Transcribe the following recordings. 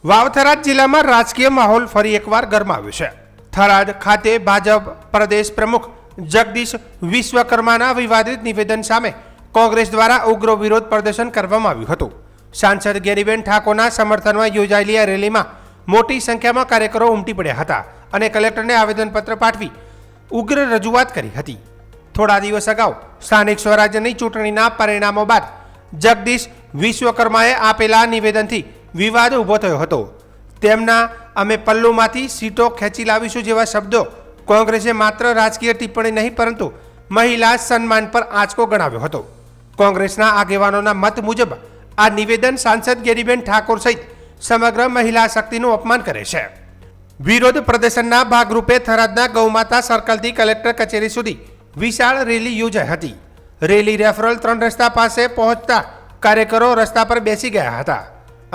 વાવ-થરાદ જિલ્લામાં રાજકીય માહોલ ફરી એકવાર ગરમાવ્યો છે। થરાદ ખાતે ભાજપ પ્રદેશ પ્રમુખ જગદીશ વિશ્વકર્માના વિવાદિત નિવેદન સામે કોંગ્રેસ દ્વારા ઉગ્ર વિરોધ પ્રદર્શન કરવામાં આવ્યું હતું। સાંસદ ગેનીબેન ઠાકોરના સમર્થનમાં યોજાયેલી આ રેલીમાં મોટી સંખ્યામાં કાર્યકરો ઉમટી પડ્યા હતા અને કલેક્ટરને આવેદનપત્ર પાઠવી ઉગ્ર રજૂઆત કરી હતી। થોડા દિવસ અગાઉ સ્થાનિક સ્વરાજ્યની ચૂંટણીના પરિણામો બાદ જગદીશ વિશ્વકર્માએ આપેલા નિવેદનથી વિવાદ ઊભો થયો હતો। તેમના અમે પલ્લુમાંથી સીટો ખેંચી લાવીશું જેવા શબ્દો કોંગ્રેસે માત્ર રાજકીય ટિપ્પણી નહીં પરંતુ મહિલા સન્માન પર આંચકો ગણાવ્યો હતો। કોંગ્રેસના આગેવાનોના મત મુજબ આ નિવેદન સાંસદ ગેનીબેન ઠાકોર સહિત સમગ્ર મહિલા શક્તિનું અપમાન કરે છે। વિરોધ પ્રદર્શનના ભાગરૂપે થરાદના ગૌમાતા સર્કલથી કલેક્ટર કચેરી સુધી વિશાળ રેલી યોજાઈ હતી। રેલી રેફરલ 3 રસ્તા પાસે પહોંચતા કાર્યકરો રસ્તા પર બેસી ગયા હતા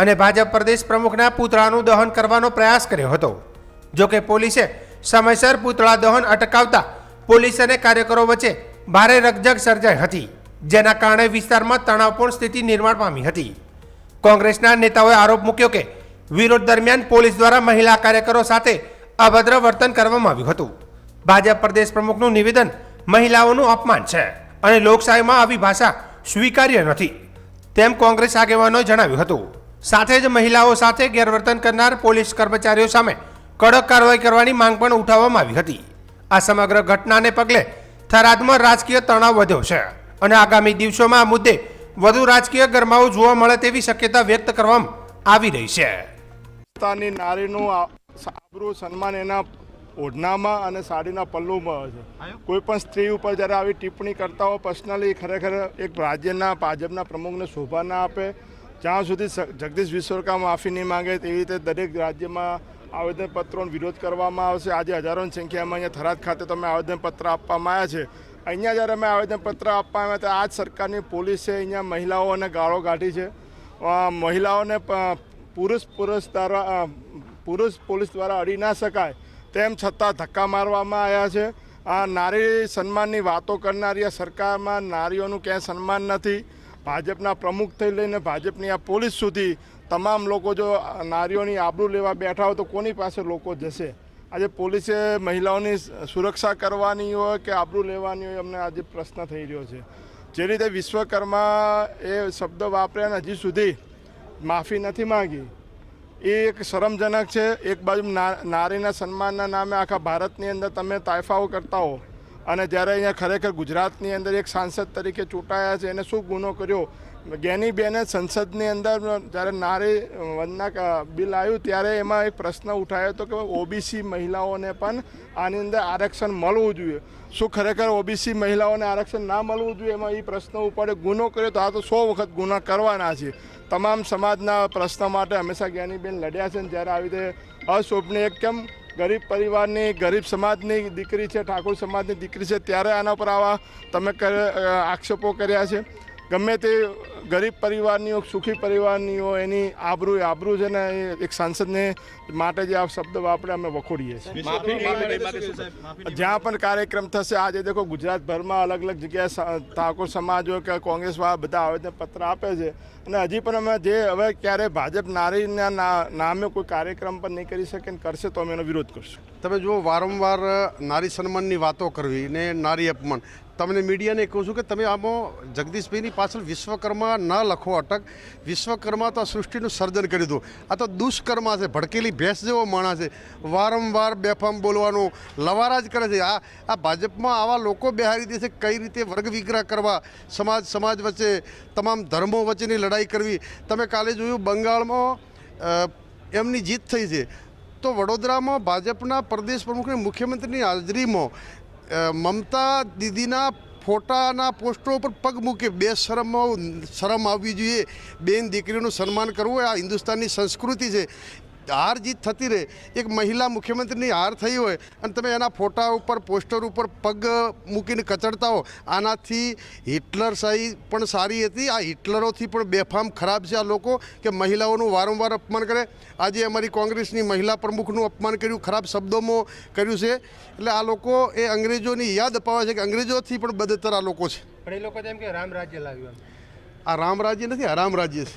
અને ભાજપ પ્રદેશ પ્રમુખના પૂતળાનું દહન કરવાનો પ્રયાસ કર્યો હતો। જોકે પોલીસે સમયસર પૂતળા દહન અટકાવતા પોલીસ અને કાર્યકરો વચ્ચે ભારે રકઝક સર્જાઈ હતી, જેના કારણે વિસ્તારમાં તણાવપૂર્ણ સ્થિતિ નિર્માણ પામી હતી। કોંગ્રેસના નેતાઓએ આરોપ મૂક્યો કે વિરોધ દરમિયાન પોલીસ દ્વારા મહિલા કાર્યકરો સાથે અભદ્ર વર્તન કરવામાં આવ્યું હતું। ભાજપ પ્રદેશ પ્રમુખનું નિવેદન મહિલાઓનું અપમાન છે અને લોકશાહીમાં આવી ભાષા સ્વીકાર્ય નથી તેમ કોંગ્રેસ આગેવાનોએ જણાવ્યું હતું। સાથે જ મહિલાઓ સાથે ગેરવર્તન કરનાર પોલીસ કર્મચારીઓ સામે કડક કાર્યવાહી કરવાની માંગ પણ ઉઠાવવામાં આવી હતી। આ સમગ્ર ઘટનાને પગલે થરાદમાં રાજકીય તણાવ વધ્યો છે અને આગામી દિવસોમાં આ મુદ્દે વધુ રાજકીય ગરમાવો જોવા મળે તેવી શક્યતા વ્યક્ત કરવામાં આવી રહી છે। પોતાની નારીનું આબરૂ સન્માન એના ઓઢનામાં અને સાડીના પલ્લુમાં છે। કોઈ પણ સ્ત્રી ઉપર જ્યારે આવી ટિપ્પણી કરતા હોય પર્સનલી ખરેખર એક રાજ્યના ભાજપના પ્રમુખને શોભા ના આપે। જ્યાં સુધી જગદીશ વિશ્વકર્મા માફી નહીં માંગે તેવી રીતે દરેક રાજ્યમાં આવેદનપત્રોનો વિરોધ કરવામાં આવશે। આજે હજારોની સંખ્યામાં અહીંયા થરાદ ખાતે તમે આવેદનપત્ર આપવામાં આવ્યા છે। અહીંયા જ્યારે અમે આવેદનપત્ર આપવા આવ્યા તો આ જ સરકારની પોલીસે અહીંયા મહિલાઓને ગાળો કાઢી છે। મહિલાઓને પુરુષ પોલીસ દ્વારા અડી ના શકાય તેમ છતાં ધક્કા મારવામાં આવ્યા છે। આ નારી સન્માનની વાતો કરનારી આ સરકારમાં નારીઓનું ક્યાંય સન્માન નથી। ભાજપના પ્રમુખથી લઈને ભાજપની આ પોલીસ સુધી તમામ લોકો જો નારીઓની આબરૂ લેવા બેઠા હોય તો કોની પાસે લોકો જશે? આજે પોલીસે મહિલાઓની સુરક્ષા કરવાની હોય કે આબરૂ લેવાની હોય, અમને આજે પ્રશ્ન થઈ રહ્યો છે। જે રીતે વિશ્વકર્મા એ શબ્દ વાપર્યા હજી સુધી માફી નથી માંગી, એ એક શરમજનક છે। એક બાજુ નારીના સન્માનના નામે આખા ભારતની અંદર તમે તાયફાઓ કરતા હો અને જ્યારે અહીંયા ખરેખર ગુજરાતની અંદર એક સાંસદ તરીકે ચૂંટાયા છે, એને શું ગુનો કર્યો? ગેનીબેને સંસદની અંદર જ્યારે નારી વંદના બિલ આવ્યું ત્યારે એમાં એક પ્રશ્ન ઉઠાયો હતો કે ઓબીસી મહિલાઓને પણ આની અંદર આરક્ષણ મળવું જોઈએ। શું ખરેખર ઓબીસી મહિલાઓને આરક્ષણ ના મળવું જોઈએ? એમાં એ પ્રશ્ન ઉપાડે ગુનો કર્યો તો આ તો 100 વખત ગુના કરવાના છે। તમામ સમાજના પ્રશ્ન માટે હંમેશા જ્ઞાનીબેન લડ્યા છે। જ્યારે આવી રીતે અશોભની એક કેમ ગરીબ પરિવારની ગરીબ સમાજની દીકરી છે, ઠાકોર સમાજની દીકરી છે, ત્યારે આના પર આવા તમે આક્ષેપો કર્યા છે। ગમે તે ગરીબ પરિવારની હોય, સુખી પરિવારની હોય, એની આબરૂ છે ને એક સાંસદને માટે જે આ શબ્દ વાપરે અમે વખોડીએ છીએ। જ્યાં પણ કાર્યક્રમ થશે આજે દેખો ગુજરાતભરમાં અલગ અલગ જગ્યાએ ઠાકોર સમાજ હોય કે કોંગ્રેસવાળા બધા આવેદનપત્ર આપે છે અને હજી પણ અમે હવે ક્યારે ભાજપ નારીના નામે કોઈ કાર્યક્રમ પણ નહીં કરી શકે ને કરશે તો અમે એનો વિરોધ કરશું। તમે જો વારંવાર નારી સન્માનની વાતો કરવી ને નારી અપમાન, તમને મીડિયાને કહું છું કે તમે આમાં જગદીશભાઈની પાછળ વિશ્વકર્મા ન લખો અટક। વિશ્વકર્મા તો આ સૃષ્ટિનું સર્જન કરી દો, આ તો દુષ્કર્મા છે, ભડકેલી ભેંસ જેવો માણસ છે, વારંવાર બેફામ બોલવાનું લવારા જ કરે છે। આ ભાજપમાં આવા લોકો બેહારી દે છે કઈ રીતે વર્ગ વિગ્રહ કરવા, સમાજ વચ્ચે તમામ ધર્મો વચ્ચેની લડાઈ કરવી। તમે કાલે જોયું બંગાળમાં એમની જીત થઈ છે, તો વડોદરામાં ભાજપના પ્રદેશ પ્રમુખને મુખ્યમંત્રીની હાજરીમાં મમતા દીદીના ફોટાના પોસ્ટરો ઉપર પગ મૂકે, શરમ આવવી જોઈએ। બેન દીકરીનું સન્માન કરવું આ હિન્દુસ્તાનની સંસ્કૃતિ છે। હાર જીત થતી રહે, એક મહિલા મુખ્યમંત્રીની હાર થઈ હોય અને તમે એના ફોટા ઉપર પોસ્ટર ઉપર પગ મૂકીને કચડતા હો, આનાથી હિટલરશાહી પણ સારી હતી। આ હિટલરોથી પણ બેફામ ખરાબ છે આ લોકો કે મહિલાઓનું વારંવાર અપમાન કરે। આજે અમારી કોંગ્રેસની મહિલા પ્રમુખનું અપમાન કર્યું, ખરાબ શબ્દોમાં કર્યું છે। એટલે આ લોકો એ અંગ્રેજોની યાદ અપાવે છે કે અંગ્રેજોથી પણ બદતર આ લોકો છે। પણ એ લોકો એમ કે રામ રાજ્ય લાવ્યું, આ રામ રાજ્ય નથી, હરામ રાજ્ય છે।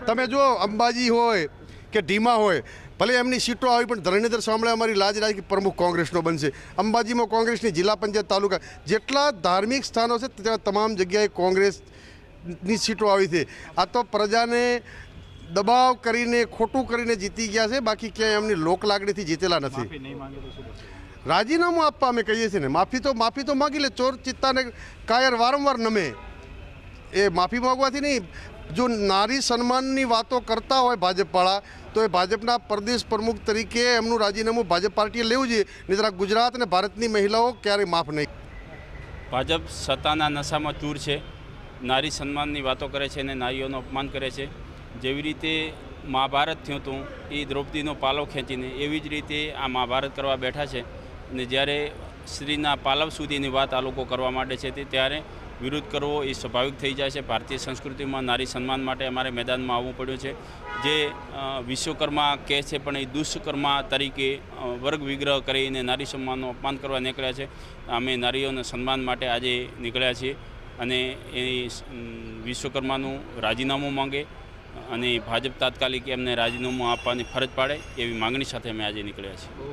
તમે જો અંબાજી હોય કે ઢીમા હોય, ભલે એમની સીટો આવી પણ ધરણીધર સાંભળે અમારી લાજ રાખી પ્રમુખ કોંગ્રેસનો બનશે. અંબાજીમાં કોંગ્રેસની જિલ્લા પંચાયત તાલુકા જેટલા ધાર્મિક સ્થાનો છે ત્યાં તમામ જગ્યાએ કોંગ્રેસની સીટો આવી છે. આ તો પ્રજાને દબાવ કરીને ખોટું કરીને જીતી ગયા છે, બાકી ક્યાંય એમની લોકલાગણીથી જીતેલા નથી. રાજીનામું આપવા અમે કહીએ છીએ ને, માફી તો માગી લે. ચોર ચિત્તાને કાયર વારંવાર નમે, એ માફી માગવાથી નહીં. જો નારી સન્માનની વાતો કરતા હોય ભાજપવાળા તો એ ભાજપના પ્રદેશ પ્રમુખ તરીકે એમનું રાજીનામું ભાજપ પાર્ટીએ લેવું જોઈએ, નહીં તો ગુજરાત અને ભારતની મહિલાઓ ક્યારેય માફ નહીં. ભાજપ સત્તાના નશામાં ચૂર છે, નારી સન્માનની વાતો કરે છે અને નારીઓનું અપમાન કરે છે. જેવી રીતે મહાભારત થયું હતું એ દ્રૌપદીનો પાલવ ખેંચીને, એવી જ રીતે આ મહાભારત કરવા બેઠા છે. અને જ્યારે સ્ત્રીના પાલવ સુધીની વાત આ લોકો કરવા માંડે છે તે ત્યારે વિરોધ કરવો એ સ્વાભાવિક થઈ જાય છે. ભારતીય સંસ્કૃતિમાં નારી સન્માન માટે અમારે મેદાનમાં આવવું પડ્યું છે. જે વિશ્વકર્મા કહે છે પણ એ દુષ્કર્મા તરીકે વર્ગ વિગ્રહ કરીને નારી સન્માનનું અપમાન કરવા નીકળ્યા છે. અમે નારીઓના સન્માન માટે આજે નીકળ્યા છીએ અને એ વિશ્વકર્માનું રાજીનામું માંગે અને ભાજપ તાત્કાલિક એમને રાજીનામું આપવાની ફરજ પાડે એવી માંગણી સાથે અમે આજે નીકળ્યા છીએ.